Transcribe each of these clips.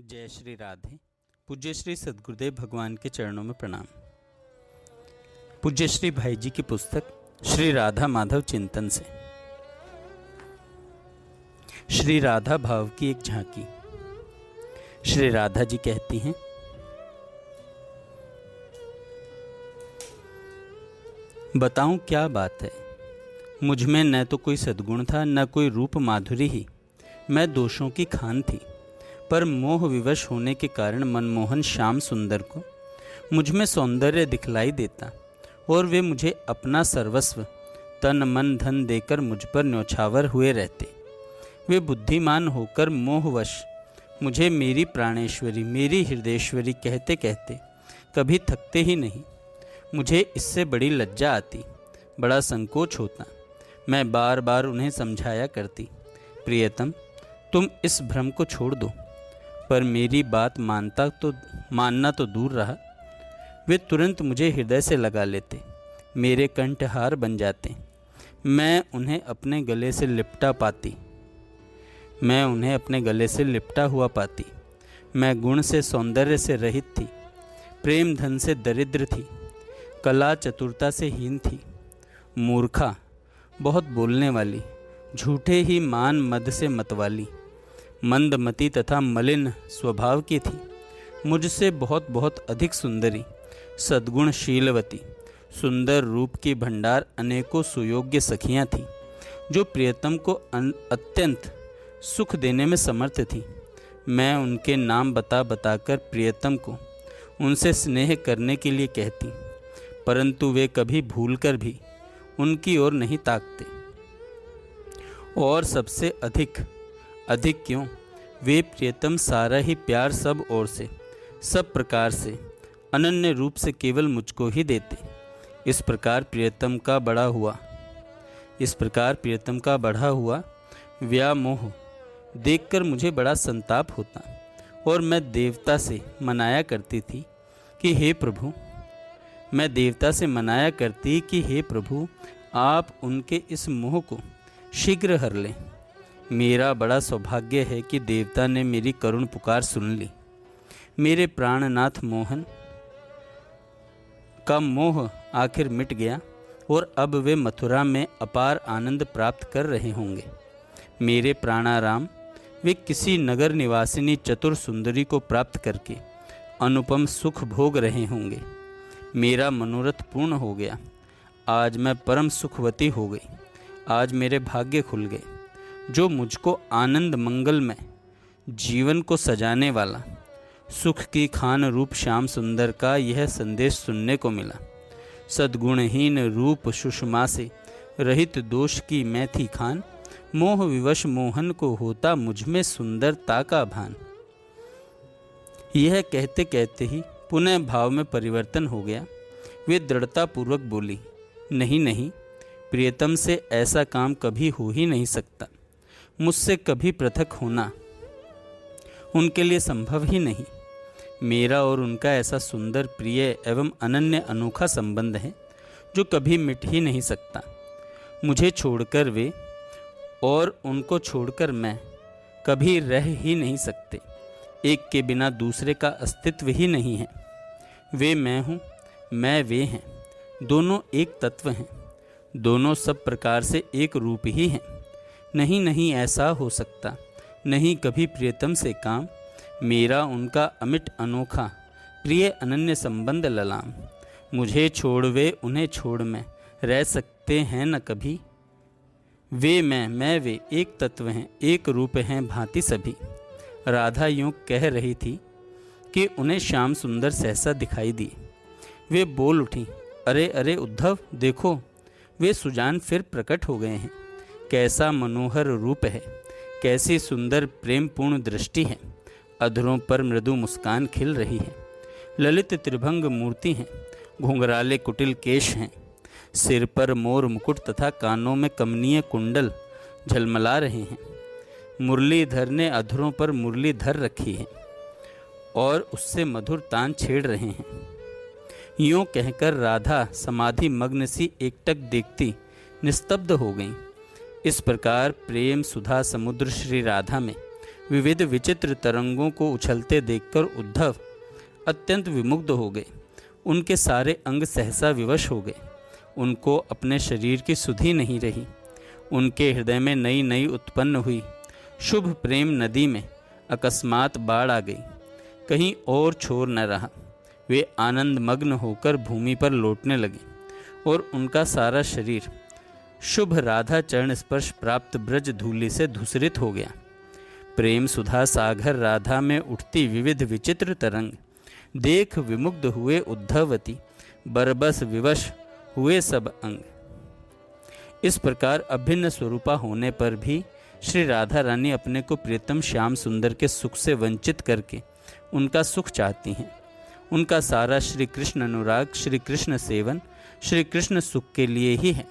जय श्री राधे। पूज्य श्री सद्गुरुदेव भगवान के चरणों में प्रणाम। पूज्य श्री भाई जी की पुस्तक श्री राधा माधव चिंतन से श्री राधा भाव की एक झांकी। श्री राधा जी कहती हैं, बताऊं क्या बात है, मुझ में न तो कोई सद्गुण था न कोई रूप माधुरी ही। मैं दोषों की खान थी, पर मोह विवश होने के कारण मनमोहन श्याम सुंदर को मुझ में सौंदर्य दिखलाई देता और वे मुझे अपना सर्वस्व तन मन धन देकर मुझ पर न्यौछावर हुए रहते। वे बुद्धिमान होकर मोहवश मुझे मेरी प्राणेश्वरी, मेरी हृदयेश्वरी कहते कहते कभी थकते ही नहीं। मुझे इससे बड़ी लज्जा आती, बड़ा संकोच होता। मैं बार बार उन्हें समझाया करती, प्रियतम तुम इस भ्रम को छोड़ दो, पर मेरी बात मानना तो दूर रहा। वे तुरंत मुझे हृदय से लगा लेते, मेरे कंठहार बन जाते। मैं उन्हें अपने गले से लिपटा हुआ पाती। मैं गुण से सौंदर्य से रहित थी, प्रेम धन से दरिद्र थी, कला चतुरता से हीन थी, मूर्खा, बहुत बोलने वाली, झूठे ही मान मद से मतवाली, मंदमती तथा मलिन स्वभाव की थी। मुझसे बहुत बहुत अधिक सुंदरी, सद्गुणशीलवती, सुंदर रूप की भंडार अनेकों सुयोग्य सखियां थीं, जो प्रियतम को अत्यंत सुख देने में समर्थ थीं। मैं उनके नाम बता बताकर प्रियतम को उनसे स्नेह करने के लिए कहती, परंतु वे कभी भूलकर भी उनकी ओर नहीं ताकते। और सबसे अधिक क्यों, वे प्रियतम सारा ही प्यार सब ओर से, सब प्रकार से, अनन्य रूप से केवल मुझको ही देते। इस प्रकार प्रियतम का बढ़ा हुआ व्यामोह देखकर मुझे बड़ा संताप होता और मैं देवता से मनाया करती कि हे प्रभु आप उनके इस मोह को शीघ्र हर लें। मेरा बड़ा सौभाग्य है कि देवता ने मेरी करुण पुकार सुन ली। मेरे प्राणनाथ मोहन का मोह आखिर मिट गया और अब वे मथुरा में अपार आनंद प्राप्त कर रहे होंगे। मेरे प्राणाराम, वे किसी नगर निवासिनी चतुर सुंदरी को प्राप्त करके अनुपम सुख भोग रहे होंगे। मेरा मनोरथ पूर्ण हो गया। आज मैं परम सुखवती हो गई। आज मेरे भाग्य खुल गए। जो मुझको आनंद मंगलमय जीवन को सजाने वाला सुख की खान रूप श्याम सुंदर का यह संदेश सुनने को मिला। सद्गुणहीन रूप सुषमा से रहित दोष की मैं थी खान, मोह विवश मोहन को होता मुझ में सुंदरता का भान। यह कहते कहते ही पुनः भाव में परिवर्तन हो गया। वे दृढ़तापूर्वक बोली, नहीं नहीं, प्रियतम से ऐसा काम कभी हो ही नहीं सकता। मुझसे कभी पृथक होना उनके लिए संभव ही नहीं। मेरा और उनका ऐसा सुंदर, प्रिय एवं अनन्य अनोखा संबंध है जो कभी मिट ही नहीं सकता। मुझे छोड़कर वे और उनको छोड़कर मैं कभी रह ही नहीं सकते। एक के बिना दूसरे का अस्तित्व ही नहीं है। वे मैं हूँ, मैं वे हैं, दोनों एक तत्व हैं, दोनों सब प्रकार से एक रूप ही हैं। नहीं नहीं, ऐसा हो सकता नहीं कभी प्रियतम से काम। मेरा उनका अमिट अनोखा प्रिय अनन्य संबंध ललाम। मुझे छोड़ वे, उन्हें छोड़ मैं, रह सकते हैं न कभी। वे मैं वे एक तत्व हैं, एक रूप हैं भांति सभी। राधा यूँ कह रही थी कि उन्हें श्याम सुंदर सहसा दिखाई दिए। वे बोल उठी, अरे अरे उद्धव, देखो वे सुजान फिर प्रकट हो गए हैं। कैसा मनोहर रूप है, कैसी सुंदर प्रेमपूर्ण दृष्टि है। अधरों पर मृदु मुस्कान खिल रही है। ललित त्रिभंग मूर्ति हैं, घुंघराले कुटिल केश हैं, सिर पर मोर मुकुट तथा कानों में कमनीय कुंडल झलमला रहे हैं। मुरलीधर ने अधरों पर मुरली धर रखी है और उससे मधुर तान छेड़ रहे हैं। यूँ कहकर राधा समाधि मग्न सी एकटक देखती निस्तब्ध हो गई। इस प्रकार प्रेम सुधा समुद्र श्री राधा में विविध विचित्र तरंगों को उछलते देखकर उद्धव अत्यंत विमुग्ध हो गए। उनके सारे अंग सहसा विवश हो गए। उनको अपने शरीर की सुधि नहीं रही। उनके हृदय में नई नई उत्पन्न हुई शुभ प्रेम नदी में अकस्मात बाढ़ आ गई, कहीं और छोर न रहा। वे आनंद मग्न होकर भूमि पर लौटने लगे और उनका सारा शरीर शुभ राधा चरण स्पर्श प्राप्त ब्रज धूलि से धूसरित हो गया। प्रेम सुधा सागर राधा में उठती विविध विचित्र तरंग देख विमुग्ध हुए उद्धवती बरबस विवश हुए सब अंग। इस प्रकार अभिन्न स्वरूपा होने पर भी श्री राधा रानी अपने को प्रियतम श्याम सुंदर के सुख से वंचित करके उनका सुख चाहती हैं। उनका सारा श्री कृष्ण अनुराग, श्री कृष्ण सेवन, श्री कृष्ण सुख के लिए ही है।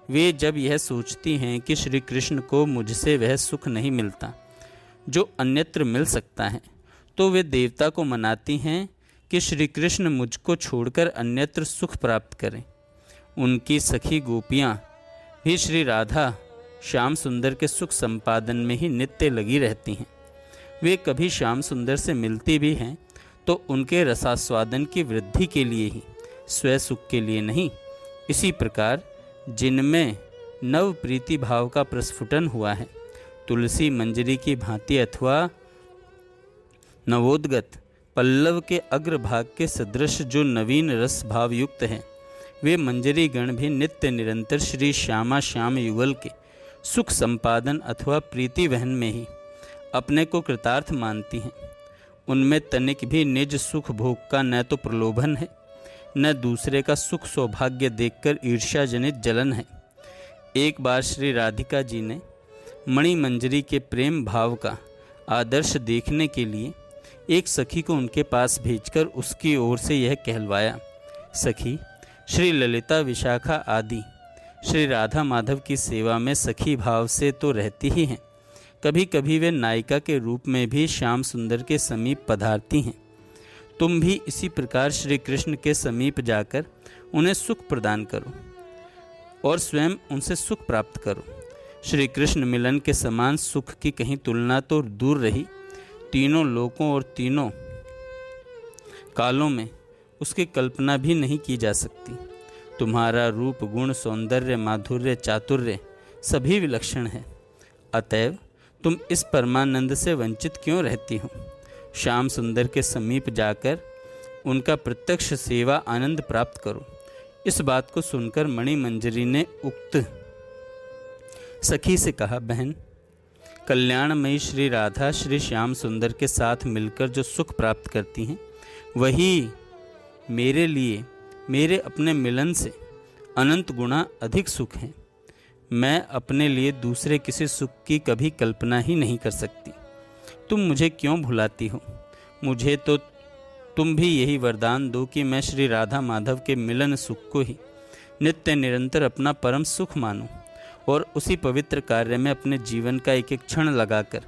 वे जब यह सोचती हैं कि श्री कृष्ण को मुझसे वह सुख नहीं मिलता जो अन्यत्र मिल सकता है, तो वे देवता को मनाती हैं कि श्री कृष्ण मुझको छोड़कर अन्यत्र सुख प्राप्त करें। उनकी सखी गोपियाँ भी श्री राधा श्याम सुंदर के सुख संपादन में ही नित्य लगी रहती हैं। वे कभी श्याम सुंदर से मिलती भी हैं तो उनके रसास्वादन की वृद्धि के लिए ही, स्वयं सुख के लिए नहीं। इसी प्रकार जिनमें नव प्रीति भाव का प्रस्फुटन हुआ है, तुलसी मंजरी की भांति अथवा नवोद्गत पल्लव के अग्रभाग के सदृश जो नवीन रस भाव युक्त है, वे मंजरी गण भी नित्य निरंतर श्री श्यामा श्याम युगल के सुख संपादन अथवा प्रीति वहन में ही अपने को कृतार्थ मानती हैं। उनमें तनिक भी निज सुख भोग का न तो प्रलोभन है, न दूसरे का सुख सौभाग्य देखकर ईर्ष्या जनित जलन है। एक बार श्री राधिका जी ने मणि मंजरी के प्रेम भाव का आदर्श देखने के लिए एक सखी को उनके पास भेजकर उसकी ओर से यह कहलवाया, सखी, श्री ललिता विशाखा आदि श्री राधा माधव की सेवा में सखी भाव से तो रहती ही हैं, कभी कभी वे नायिका के रूप में भी श्याम सुंदर के समीप पधारती हैं। तुम भी इसी प्रकार श्री कृष्ण के समीप जाकर उन्हें सुख प्रदान करो और स्वयं उनसे सुख प्राप्त करो। श्री कृष्ण मिलन के समान सुख की कहीं तुलना तो दूर रही, तीनों लोकों और तीनों कालों में उसकी कल्पना भी नहीं की जा सकती। तुम्हारा रूप, गुण, सौंदर्य, माधुर्य, चातुर्य सभी विलक्षण है। अतएव तुम इस परमानंद से वंचित क्यों रहती हो? श्याम सुंदर के समीप जाकर उनका प्रत्यक्ष सेवा आनंद प्राप्त करो। इस बात को सुनकर मणि मंजरी ने उक्त सखी से कहा, बहन, कल्याणमयी श्री राधा श्री श्याम सुंदर के साथ मिलकर जो सुख प्राप्त करती हैं, वही मेरे लिए मेरे अपने मिलन से अनंत गुणा अधिक सुख है। मैं अपने लिए दूसरे किसी सुख की कभी कल्पना ही नहीं कर सकती। तुम मुझे क्यों भुलाती हो? मुझे तो तुम भी यही वरदान दो कि मैं श्री राधा माधव के मिलन सुख को ही नित्य निरंतर अपना परम सुख मानूं और उसी पवित्र कार्य में अपने जीवन का एक एक क्षण लगाकर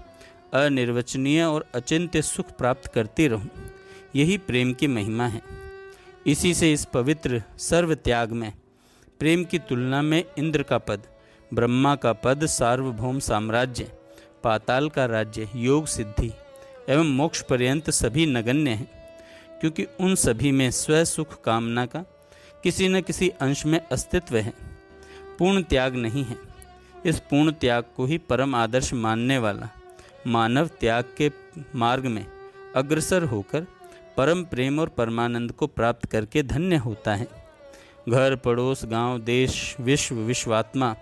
अनिर्वचनीय और अचिंत्य सुख प्राप्त करती रहूं। यही प्रेम की महिमा है। इसी से इस पवित्र सर्व त्याग में प्रेम की तुलना में इंद्र का पद, ब्रह्मा का पद, सार्वभौम साम्राज्य, पाताल का राज्य, योग सिद्धि एवं मोक्ष पर्यंत सभी नगण्य हैं, क्योंकि उन सभी में स्व सुख कामना का किसी न किसी अंश में अस्तित्व है। पूर्ण त्याग नहीं है। इस पूर्ण त्याग को ही परम आदर्श मानने वाला मानव त्याग के मार्ग में अग्रसर होकर परम प्रेम और परमानंद को प्राप्त करके धन्य होता है। घर, पड़ोस, गांव, देश, विश्व, विश्वात्मा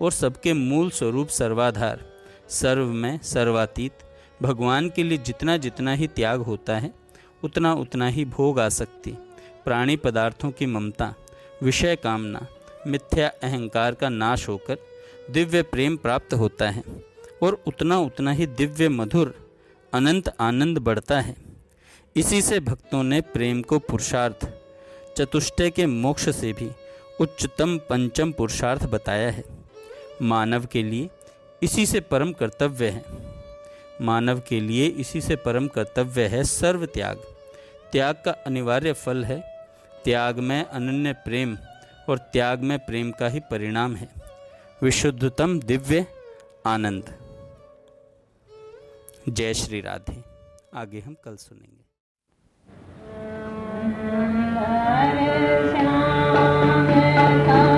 और सबके मूल स्वरूप सर्वाधार, सर्व में सर्वातीत भगवान के लिए जितना जितना ही त्याग होता है, उतना उतना ही भोग आसक्ति, प्राणी पदार्थों की ममता, विषय कामना, मिथ्या अहंकार का नाश होकर दिव्य प्रेम प्राप्त होता है और उतना उतना ही दिव्य मधुर अनंत आनंद बढ़ता है। इसी से भक्तों ने प्रेम को पुरुषार्थ चतुष्टय के मोक्ष से भी उच्चतम पंचम पुरुषार्थ बताया है। मानव के लिए इसी से परम कर्तव्य है। मानव के लिए इसी से परम कर्तव्य है सर्व त्याग। त्याग का अनिवार्य फल है त्याग में अनन्य प्रेम और त्याग में प्रेम का ही परिणाम है विशुद्धतम दिव्य आनंद। जय श्री राधे। आगे हम कल सुनेंगे। श्याम